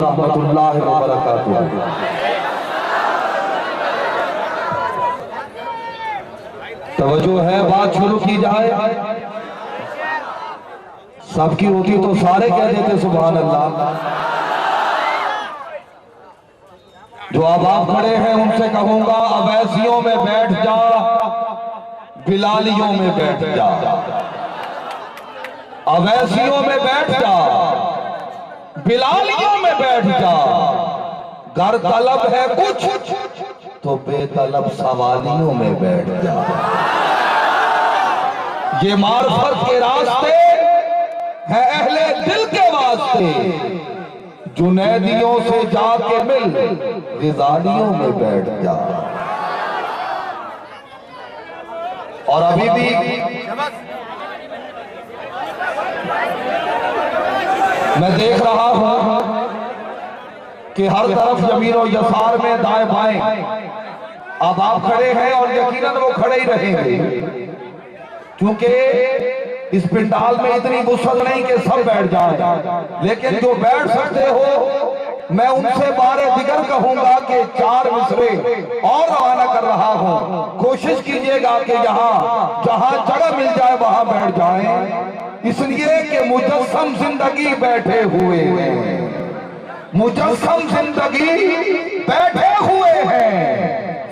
रहमतुल्लाहि व बरकातुहू। तवज्जो है, बात शुरू की जाए। सबकी होती तो सारे कह देते सुभान अल्लाह। जो अब आप खड़े हैं उनसे कहूंगा, अवैसियों में बैठ जा, बिलालियों में बैठ जा। अवैसियों में बैठ जा, बिलालियों में बैठ जा। गर तलब है कुछ तो बेतलब सवालियों में बैठ जा। ये मार्फत के रास्ते है अहले दिल के वास्ते। जुनैदियों से जाके मिल, रिजालियों में बैठ जा। और अभी भी मैं देख रहा हूं कि हर तरफ जमीन और यसार में दाएं बाएं अब आप खड़े हैं और यकीनन वो खड़े ही रहेंगे, क्योंकि इस पिंडाल में इतनी वुसअत नहीं कि सब बैठ जाएं। लेकिन जो बैठ सकते हो, मैं उनसे बारे दिगर कहूंगा कि 4 मिसरे और रवाना कर रहा हूं। कोशिश कीजिएगा कि यहाँ जहां जगह मिल जाए वहां बैठ जाएं, इसलिए कि मुजस्सम जिंदगी बैठे हुए हैं। मुजस्सम जिंदगी बैठे हुए हैं,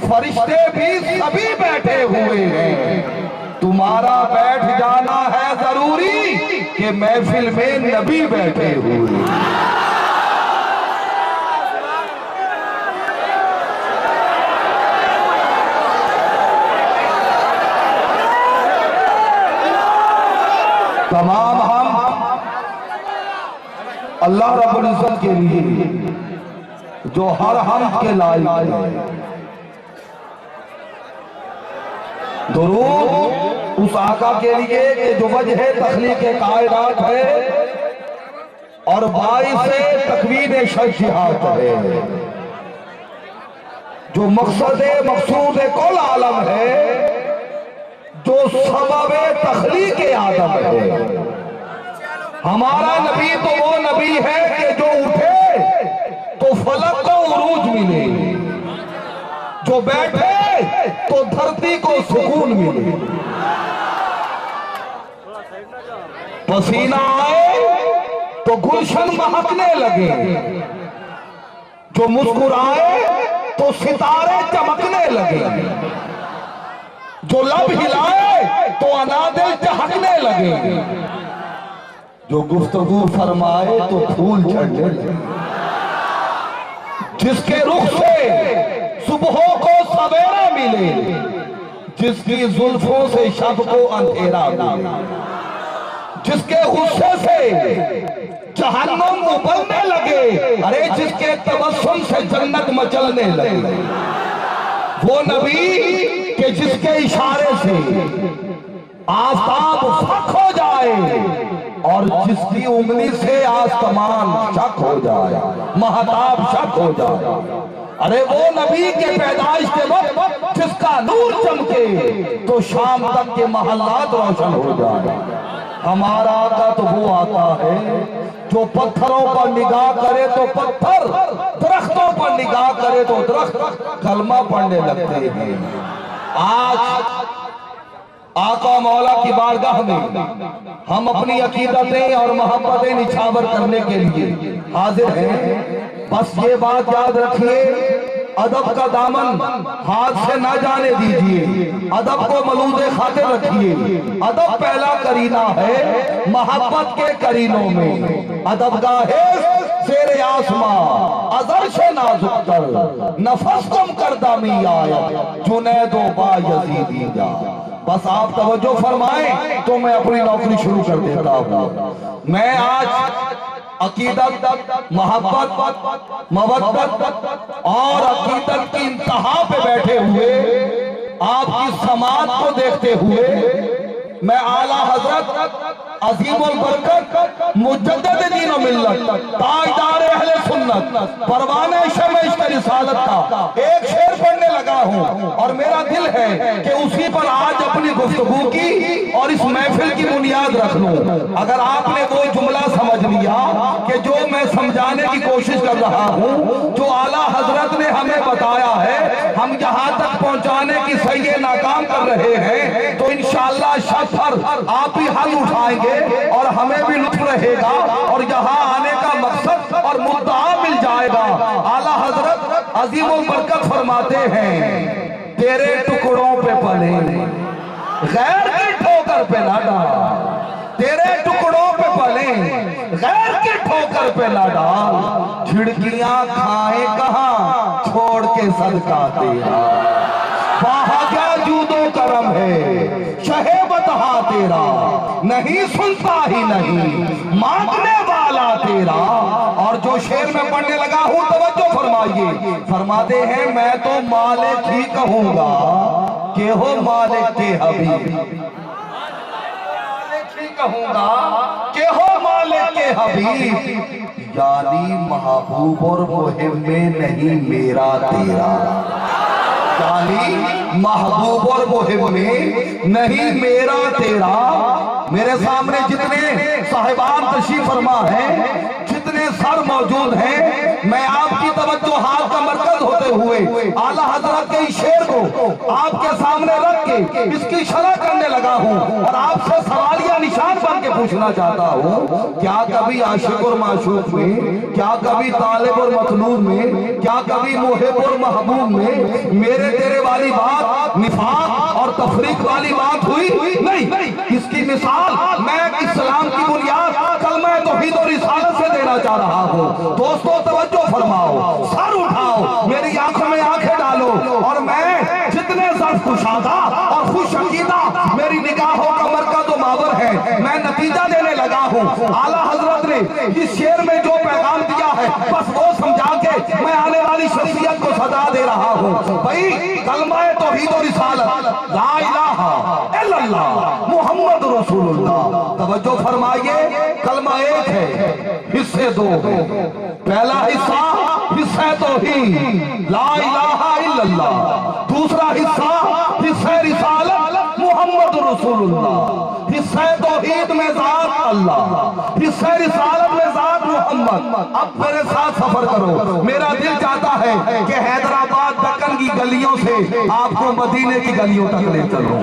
फरिश्ते भी सभी बैठे हुए हैं। तुम्हारा बैठ जाना है जरूरी कि महफिल में नबी बैठे हुए। तमाम हम अल्लाह रब्बुल इज्जत के लिए जो हर हमद के लायक है, दुरूद उस आका के लिए कि जो वजह तख्लीक कायनात है और बाइस तकवीन शख्सियत है, जो मकसद मकसूद कुल आलम है, जो सबब तख्लीक आदम है। हमारा नबी तो वो नबी है कि जो उठे तो फलक को उरूज मिले, जो बैठे तो धरती को सुकून मिले, पसीना आए तो गुलशन महकने लगे, जो मुस्कुराए तो सितारे चमकने लगे, जो लब हिलाए तो अनादिल चहकने लगे, जो गुफ्तगू फरमाए तो फूल झड़ने लगे, जिसके रुख से सुबहों को सवेरा मिले, जिसकी जुल्फों से शब को अंधेरा मिले, जिसके गुस्से से जहन्नम उबलने लगे, अरे जिसके तबस्सुम से जन्नत मचलने लगे। वो नबी के जिसके इशारे से आफताब फख हो जाए और जिसकी उंगली से आसमान शक हो जाए, महताब शक हो जाए। अरे वो नबी के पैदाइश के वक्त जिसका नूर चमके तो शाम तक के महल्लात रोशन हो जाए। हमारा आका तो वो आता है जो पत्थरों पर निगाह करे तो पत्थर, दरख्तों पर निगाह करे तो दरख्त कलमा पढ़ने लगते हैं। आज आका मौला की बारगाह में हम अपनी अकीदतें और मोहब्बतें निछावर करने के लिए हाजिर हैं। बस ये बात याद रखिए, अदब का दामन हाथ से ना जाने दीजिए, अदब को मलूज़े खातिर रखिए। अदब पहला करीना है मोहब्बत के करीनों में। अदब गाहे शेर आसमां अजर से नाजुक कर, नफस कम कर दामी आया जुनैदो बा यजीदी जा। बस आप तवज्जो फरमाएं तो मैं अपनी नौकरी शुरू कर देता हूँ। मैं आज अकीदत, मोहब्बत, मवद्दत और अकीदत की इंतहा पे बैठे हुए आपकी समाज को देखते हुए मैं आला हजरत अजीमुल बरकत मुजद्दिद दीन व मिल्लत ताजदार अहले सुन्नत परवाने शमइश्तरी रिसालत का एक शेर पढ़ने लगा हूँ और मेरा दिल है कि उसी पर आज अपनी गुफ्तगू की और इस महफिल की बुनियाद रख लूं। अगर आपने वो जुमला समझ लिया कि जो मैं समझाने की कोशिश कर रहा हूँ, जो आला हजरत ने हमें बताया है, हम यहाँ तक पहुँचाने की सही नाकाम कर रहे हैं, तो इंशाअल्लाह शब पर आप ही हल उठाएंगे और हमें भी लुत्फ रहेगा और यहाँ आने का मकसद और मुद्दा मिल जाएगा। आला हजरत अजीम बरकत फरमाते हैं, तेरे टुकड़ों पे पले गैर की ठोकर पे ना डाल, तेरे टुकड़ों पे पले गैर की ठोकर पे ना डाल, खिड़कियां खाए कहां छोड़ के सदका तेरा, वहां क्या जूदो करम है शहे बतहा तेरा, नहीं सुनता ही नहीं मांगने वाला तेरा। और जो शेर में पढ़ने लगा हूं तवज्जो फरमाइए, फरमाते हैं मैं तो मालिक ही कहूंगा कि हो मालिक के हबीब, मालिक ही कहूंगा कि हो मालिक के हबीब, यानी महबूब और मुहिम में नहीं मेरा तेरा, यानी महबूब और मुहिम में नहीं मेरा तेरा। मेरे सामने जितने साहिबान तशरीफ फरमा है, जितने सर मौजूद हैं, मैं आपकी तवज्जो हाथ का मरकज होते हुए आला हजरत के शेर को आपके सामने रख के इसकी शरह करने लगा हूं और आपसे सवालिया निशान बन के पूछना चाहता हूं, क्या कभी आशिक और माशूक में, क्या कभी तालिब और मतलूब में, क्या कभी मुहिब और महबूब में मेरे तेरे वाली बात, निफाक और तफरीक वाली बात हुई? नहीं। इसकी मिसाल मैं इस्लाम की बुनियाद कलमा तौहीद और रिसालत से देना चाह रहा हूँ। दोस्तों तवज्जो फरमाओ, सर उठाओ, मेरी आंखों में आंखें डालो और मैं जितने ज़र्फ कुशादा और खुश अकीदा मेरी निगाहों का मरकज़ व मावर है, मैं नतीजा देने लगा हूँ। आला हजरत ने इस शेर में जो पैगाम दिया है बस वो समझा के मैं आने वाली शख्सियत को सजा दे रहा हूँ। भाई कलमा तौहीद और रिसालत, ला इलाहा इल्लल्लाह मुहम्मद रसूलुल्लाह, तवज्जो फरमाइए, कलमा एक है, हिस्से दो हैं। पहला हिस्सा हिस्सा तौहीद ला इलाहा इल्लल्लाह, दूसरा हिस्सा हिस्सा रिसालत मुहम्मद रसूलुल्लाह, हिस्सा तौहीद में ज़ात अल्लाह, हिस्सा रिसालत में ज़ात मोहम्मद। अब मेरे साथ सफर करो, मेरा दिल चाहता है कि हैदराबाद दक्कन की गलियों से आपको मदीने की गलियों तक ले चलो।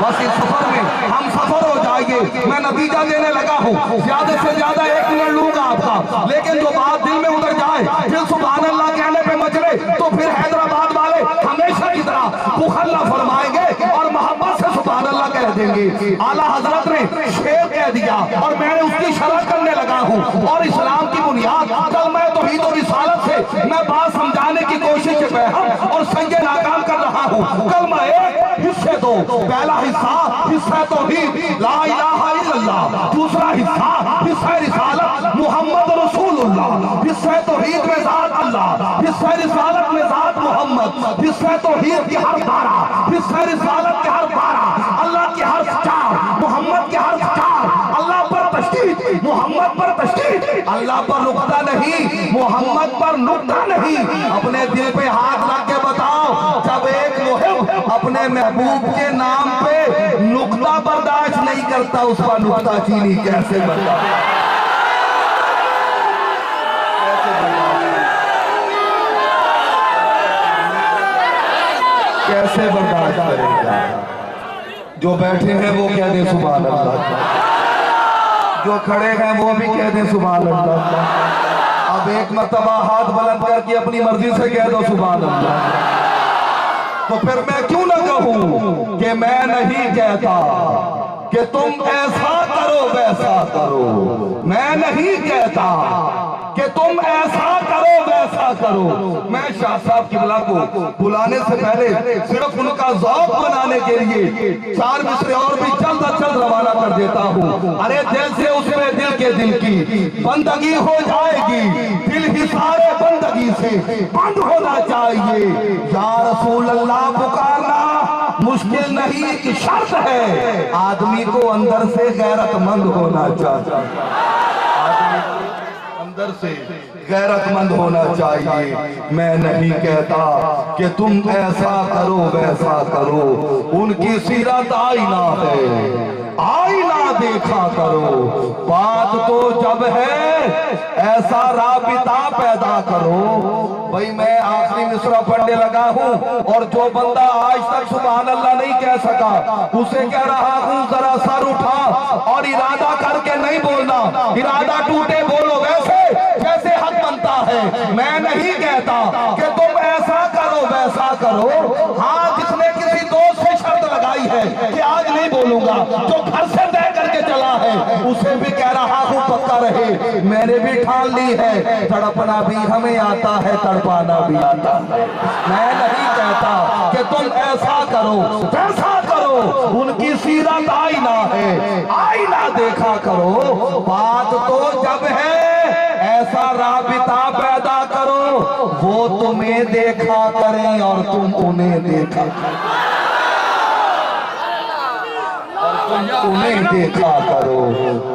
बस इस सफर में हम सफर हो जाएंगे। मैं नतीजा देने लगा हूँ, ज्यादा से ज्यादा 1 मिनट लूंगा आपका, लेकिन जो बात दिल में उतर जाए, दिल सुभान अल्लाह कहने पे मचले, तो फिर हैदराबाद वाले हमेशा की तरह मुखल्ला फरमाएंगे और मोहब्बत से सुभान अल्लाह कह देंगे। आला हजरत ने शेर कह दिया और मैंने उसकी शरह करने लगा हूँ और इस्लाम की बुनियाद कलमा तौहीद और रिसालत से मैं बात समझाने की कोशिश के बहम और संगे नाकाम कर रहा हूँ। कलमा एक, हिस्से दो। पहला हिस्सा तौहीद ला इलाहा इल्लल्लाह, दूसरा हिस्सा रिसालत मुहम्मद रसूलुल्लाह, हिस्सा तौहीद में ज़ात अल्लाह, हिस्सा रिसालत में ज़ात मोहम्मद, हिस्सा तौहीद की हर धारा, हिस्सा रिसालत के हर धारा, अल्लाह की हर चार, मोहम्मद के हर चार, अल्लाह पर तशदीद, मोहम्मद पर तशदीद, अल्लाह पर नुक्ता नहीं, मोहम्मद पर नुक्ता नहीं। अपने दिल पे हाथ रख के बताओ, जब एक मुहिब अपने महबूब के नाम पे नुक्ता बर्दाश्त नहीं करता, उस पर नुक्ता चीनी कैसे बर्दाश्त, कैसे बर्दाश्त करेगा? जो बैठे हैं वो कह दे सुभान अल्लाह, जो खड़े हैं वो भी कह दे सुभान अल्लाह। अब एक मर्तबा हाथ बुलंद करके अपनी मर्जी से कह दो सुभान अल्लाह। तो फिर मैं क्यों ना कहूं कि मैं नहीं कहता कि तुम ऐसा करो वैसा करो, मैं नहीं कहता कि तुम ऐसा करो वैसा करो। मैं शाह साहब किबला को बुलाने से पहले सिर्फ उनका ज़ौक़ बनाने के लिए 4 मिसरे और भी जल्द अज जल्द रवाना कर देता हूँ। अरे दिल से उसमें दिल के दिल की बंदगी हो जाएगी, दिल ही सारे बंदगी से बंद होना चाहिए। या रसूल अल्लाह पुकारना मुश्किल नहीं कि शर्त है, आदमी को अंदर से गैरतमंद होना चाहिए, आदमी को अंदर से गैरतमंद होना चाहिए। मैं नहीं कहता कि तुम ऐसा करो वैसा करो, उनकी सीरत आईना है, आईना देखा करो। बात तो जब है ऐसा राबिता पैदा करो। भाई मैं आखिरी मिसरा पढ़ने लगा हूं और जो बंदा आज तक सुभान अल्लाह नहीं कह सका उसे कह रहा हूं जरा सर उठा और इरादा करके नहीं बोलना, इरादा टूटे बोलो वैसे जैसे हक बनता है। मैं नहीं कहता कि तुम ऐसा करो वैसा करो। हाँ, जिसने किसी दोस्त से शर्त लगाई है कि आज नहीं बोलूंगा, जो घर से तय करके चला है उसे भी कह रहा हूं पक्का रहे। मैंने भी ठान ली है, तड़पना भी हमें आता है, तड़पाना भी आता है। मैं नहीं कहता कि तुम ऐसा करो वैसा करो, उनकी सीरत आईना है, आईना देखा करो। बात तो जब है ऐसा राबिता पैदा करो, वो तुम्हें देखा करें और तुम उन्हें देखा उन्हें देखा करो।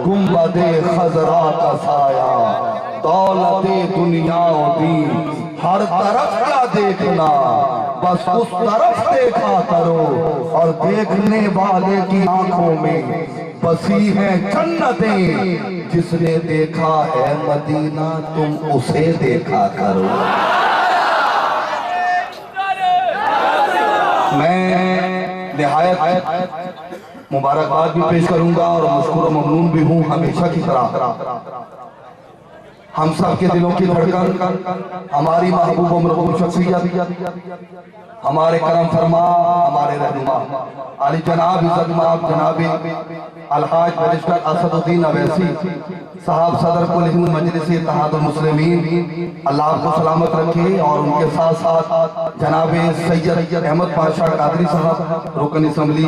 गुंबदे खजरा का साया दौलते दुनिया दी, हर तरफ का देखना बस उस तरफ देखा करो। और देखने वाले की आंखों में बसी है जन्नतें, जिसने देखा है मदीना तुम उसे देखा करो। मैं निहायत मुबारकबाद भी पेश करूंगा और मशकूर ममनून भी हूं हमेशा की तरह। हम सब के दिलों की धड़कन हमारी महबूब उम्र शख्सियत, हमारे करम फरमा, हमारे रहनुमा अली जनाब इज़्ज़त माब जनाब अलहाज बैरिस्टर असदुद्दीन अवैसी साहब सदर कुल हिंद मजलिस इत्तेहादुल मुस्लिमीन, अल्लाह को सलामत रखे। और उनके साथ साथ जनाब सैयद अहमद पाशा कादरी साहब रुकन असम्बली,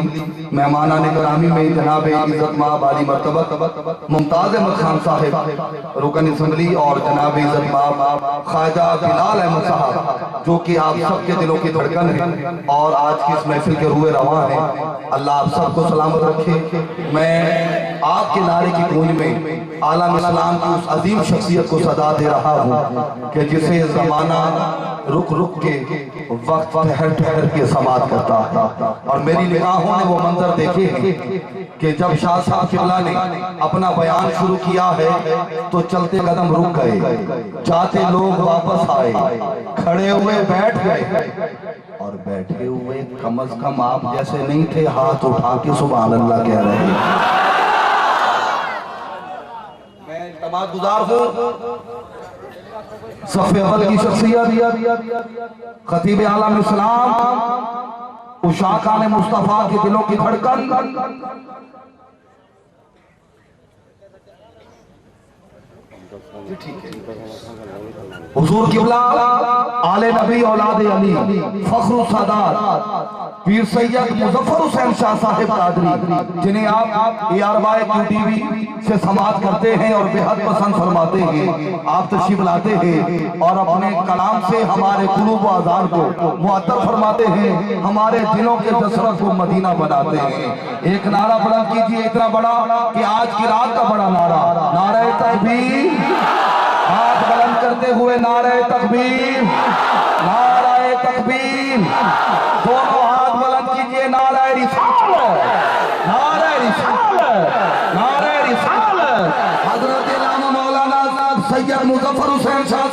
मेहमानान गिरामी में जनाब इज़्ज़त माब आली मर्तबत मुमताज अहमद खान साहब रुकन असम्बली, और जनाब इज़्ज़त माब ख्वाजा बिलाल अहमद साहब जो कि आप सबके दिलों की धड़कन है और आज की इस महफिल के रूए रवां है। अल्लाह आप सबको सलामत रखे। मैं आपके नारे की गूंज में आलम इस्लाम की उस अजीम शख्सियत को सदा दे रहा हूँ कि जिसे जमाना रुक रुक के वक्त ठहर ठहर के समात करता है। और मेरी निगाहों ने वो मंजर देखे हैं कि जब शाह साहब किबला ने अपना बयान शुरू किया है तो चलते कदम रुक गए, जाते लोग वापस आए, खड़े हुए बैठ गए, और बैठे हुए कम अज कम आप जैसे नहीं थे हाथ उठा के सुभान अल्लाह कह रहे हैं। मैं तमाम गुजार हूं सफ़े अव्वल की शख्सियत खतीब आलम इस्लाम उशाकान मुस्तफा के दिलों की धड़कन हुजूर किबला आले नबी औलाद अली फख्रुल सादात पीर सैयद मुजफ्फर हुसैन शाह साहिब कादरी, जिन्हें आप ARY QTV से समात करते हैं और बेहद पसंद फरमाते हैं। आप तशरीफ लाते हैं और अपने कलाम से हमारे कुलूब व आज़ान को मुअत्तर फरमाते हैं, हमारे दिलों के जसरत को मदीना बनाते हैं। एक नारा बुलंद कीजिए इतना बड़ा कि आज की रात का बड़ा नारा, नारे तकबीर, हाथ बुलंद करते हुए नारे तकबीर, नारे तकबीर, दोनों हाथ बुलंद कीजिए, नारे रिसालत, नारे रिसालत, नारे रिसालत। हजरत इमाम मौलाना सैयद मुजफ्फर हुसैन शाह